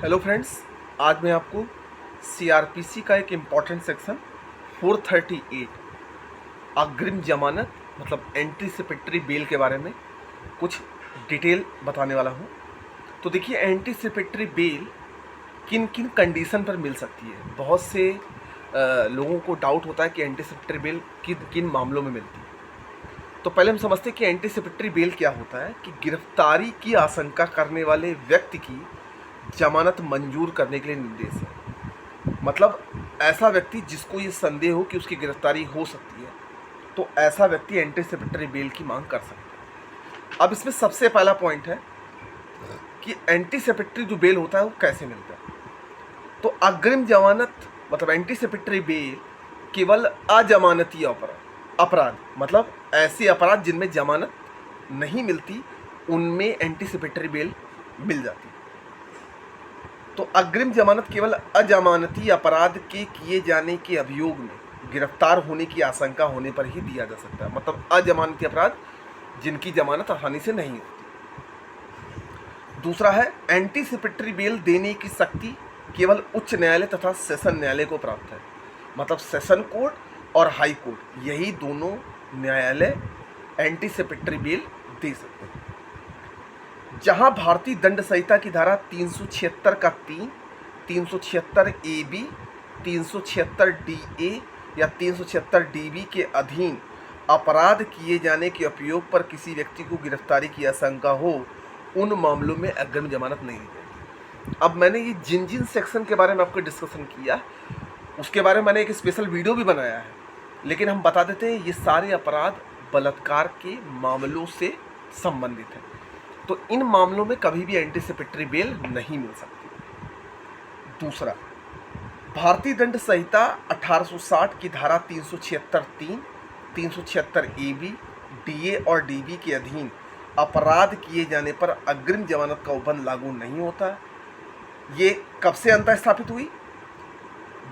Hello friends, आज मैं आपको सीआरपीसी का एक इम्पॉर्टेंट सेक्शन 438 अग्रिम जमानत मतलब एंटीसिपेटरी बेल के बारे में कुछ डिटेल बताने वाला हूँ। तो देखिए, एंटीसिपेटरी बेल किन किन कंडीशन पर मिल सकती है। बहुत से लोगों को डाउट होता है कि एंटीसिपेटरी बेल किन किन मामलों में मिलती है। तो पहले हम समझते हैं कि एंटीसिपेटरी बेल क्या होता है। कि गिरफ्तारी की आशंका करने वाले व्यक्ति की जमानत मंजूर करने के लिए निर्देश है। मतलब ऐसा व्यक्ति जिसको ये संदेह हो कि उसकी गिरफ्तारी हो सकती है, तो ऐसा व्यक्ति एंटीसिपेटरी बेल की मांग कर सकता है। अब इसमें सबसे पहला पॉइंट है कि एंटीसिपेटरी जो बेल होता है वो कैसे मिलता है। तो अग्रिम जमानत मतलब एंटीसिपेटरी बेल केवल अजमानती अपराध मतलब ऐसे अपराध जिनमें जमानत नहीं मिलती, उनमें एंटीसिपेटरी बेल मिल जाती है। तो अग्रिम जमानत केवल अजमानती अपराध के किए जाने के अभियोग में गिरफ्तार होने की आशंका होने पर ही दिया जा सकता है। मतलब अजमानती अपराध जिनकी जमानत आसानी से नहीं होती। दूसरा है, एंटीसिपेटरी बेल देने की शक्ति केवल उच्च न्यायालय तथा सेशन न्यायालय को प्राप्त है। मतलब सेशन कोर्ट और हाई कोर्ट, यही दोनों न्यायालय एंटीसिपेटरी बेल दे सकते हैं। जहां भारतीय दंड संहिता की धारा 376 का 3, 376 ए बी, 376 डी ए या 376 डी बी के अधीन अपराध किए जाने के उपयोग पर किसी व्यक्ति को गिरफ्तारी की आशंका हो, उन मामलों में अग्रिम जमानत नहीं दी जाएगी। अब मैंने ये जिन जिन सेक्शन के बारे में आपको डिस्कशन किया, उसके बारे में मैंने एक स्पेशल वीडियो भी बनाया है, लेकिन हम बता देते हैं ये सारे अपराध बलात्कार के मामलों से संबंधित हैं। तो इन मामलों में कभी भी एंटीसिपेटरी बेल नहीं मिल सकती। दूसरा, भारतीय दंड संहिता 1860 की धारा 376(3), 376 ए बी, डी ए और डी बी के अधीन अपराध किए जाने पर अग्रिम जमानत का उपबंध लागू नहीं होता। ये कब से अंतः स्थापित हुई?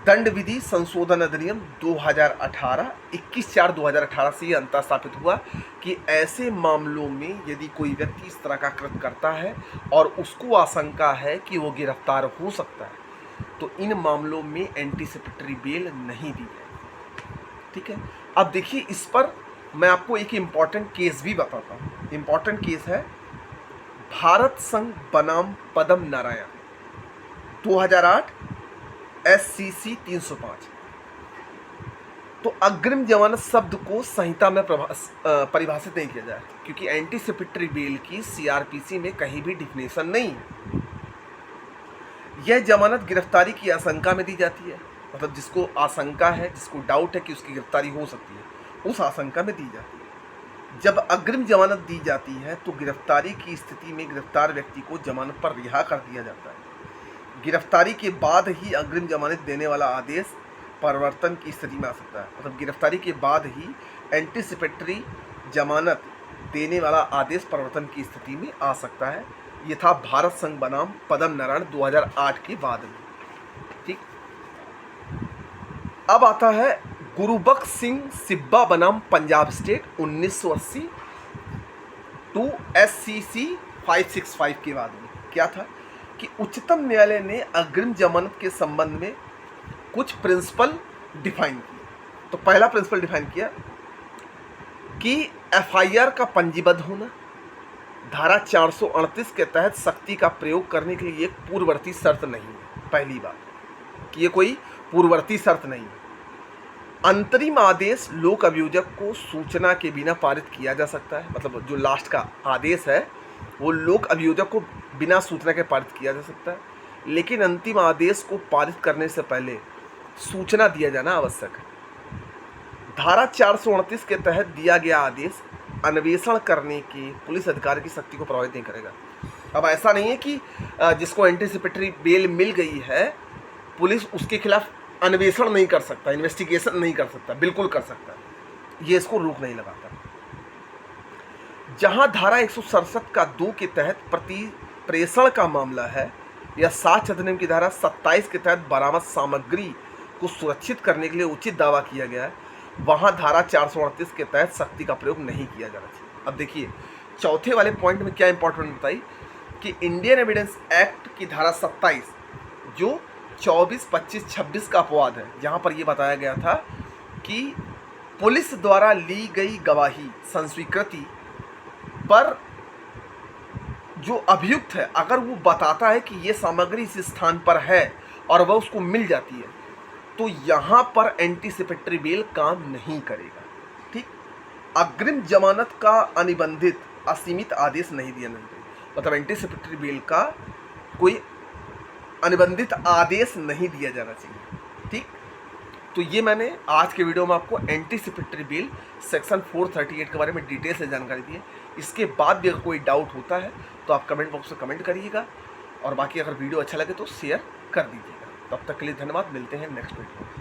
दंड विधि संशोधन अधिनियम 2018 21/4/2018 से ये अंतर स्थापित हुआ कि ऐसे मामलों में यदि कोई व्यक्ति इस तरह का कृत्य करता है और उसको आशंका है कि वो गिरफ्तार हो सकता है, तो इन मामलों में एंटीसिपेटरी बेल नहीं दी जाएगी। ठीक है। अब देखिए, इस पर मैं आपको एक इम्पॉर्टेंट केस भी बताता हूँ। इम्पॉर्टेंट केस है भारत संघ बनाम पदम नारायण 2008 SCC 305। तो अग्रिम जमानत शब्द को संहिता में परिभाषित नहीं किया जाए, क्योंकि एंटीसिपेटरी बेल की सीआरपीसी में कहीं भी डिफिनेशन नहीं है। यह जमानत गिरफ्तारी की आशंका में दी जाती है। मतलब जिसको आशंका है, जिसको डाउट है कि उसकी गिरफ्तारी हो सकती है, उस आशंका में दी जाती है। जब अग्रिम जमानत दी जाती है तो गिरफ्तारी की स्थिति में गिरफ्तार व्यक्ति को जमानत पर रिहा कर दिया जाता है। गिरफ्तारी के बाद ही अग्रिम जमानत देने वाला आदेश परिवर्तन की स्थिति में आ सकता है। मतलब गिरफ्तारी के बाद ही एंटीसिपेटरी जमानत देने वाला आदेश परिवर्तन की स्थिति में आ सकता है। ये था भारत संघ बनाम पदम नारायण 2008 के बाद में। ठीक। अब आता है गुरुबख्श सिंह सिब्बा बनाम पंजाब स्टेट 1980 टू SCC 565 के बाद में। क्या था कि उच्चतम न्यायालय ने अग्रिम जमानत के संबंध में कुछ प्रिंसिपल डिफाइन किए। तो पहला प्रिंसिपल डिफाइन किया कि FIR का पंजीबद्ध होना, धारा 438 के तहत सख्ती का प्रयोग करने के लिए एक पूर्ववर्ती शर्त नहीं है। पहली बात कि ये कोई पूर्ववर्ती शर्त नहीं है। अंतरिम आदेश लोक अभियोजक को सूचना के बिना पारित किया जा सकता है। मतलब जो लास्ट का आदेश है वो लोक अभियोजक को बिना सूचना के पारित किया जा सकता है, लेकिन अंतिम आदेश को पारित करने से पहले सूचना दिया जाना आवश्यक है। धारा 438 के तहत दिया गया आदेश अन्वेषण करने के पुलिस अधिकारी की शक्ति को प्रभावित नहीं करेगा। अब ऐसा नहीं है कि जिसको एंटीसिपेटरी बेल मिल गई है, पुलिस उसके खिलाफ अन्वेषण नहीं कर सकता, इन्वेस्टिगेशन नहीं कर सकता। बिल्कुल कर सकता है, ये इसको रोक नहीं लगाता। जहां धारा 167 का 2 के तहत प्रेषण का मामला है या साक्ष्य अधिनियम की धारा 27 के तहत बरामद सामग्री को सुरक्षित करने के लिए उचित दावा किया गया है, वहां धारा 438 के तहत सख्ती का प्रयोग नहीं किया जाना चाहिए। अब देखिए, चौथे वाले पॉइंट में क्या इंपॉर्टेंट बताई कि इंडियन एविडेंस एक्ट की धारा 27 जो 24, 25, 26 का अपवाद है, यहाँ पर ये बताया गया था कि पुलिस द्वारा ली गई गवाही संस्वीकृति पर जो अभियुक्त है अगर वो बताता है कि ये सामग्री इस स्थान पर है और वह उसको मिल जाती है, तो यहाँ पर एंटीसिपेटरी बेल काम नहीं करेगा। ठीक, अग्रिम जमानत का अनिबंधित असीमित आदेश नहीं दिया नहीं, मतलब एंटीसिपेटरी बेल का कोई अनिबंधित आदेश नहीं दिया जाना चाहिए। ठीक, तो ये मैंने आज के वीडियो में आपको एंटीसिपेटरी बेल सेक्शन 438 के बारे में डिटेल से जानकारी दी है। इसके बाद भी अगर कोई डाउट होता है तो आप कमेंट बॉक्स में कमेंट करिएगा, और बाकी अगर वीडियो अच्छा लगे तो शेयर कर दीजिएगा। तब तक के लिए धन्यवाद, मिलते हैं नेक्स्ट वीडियो में।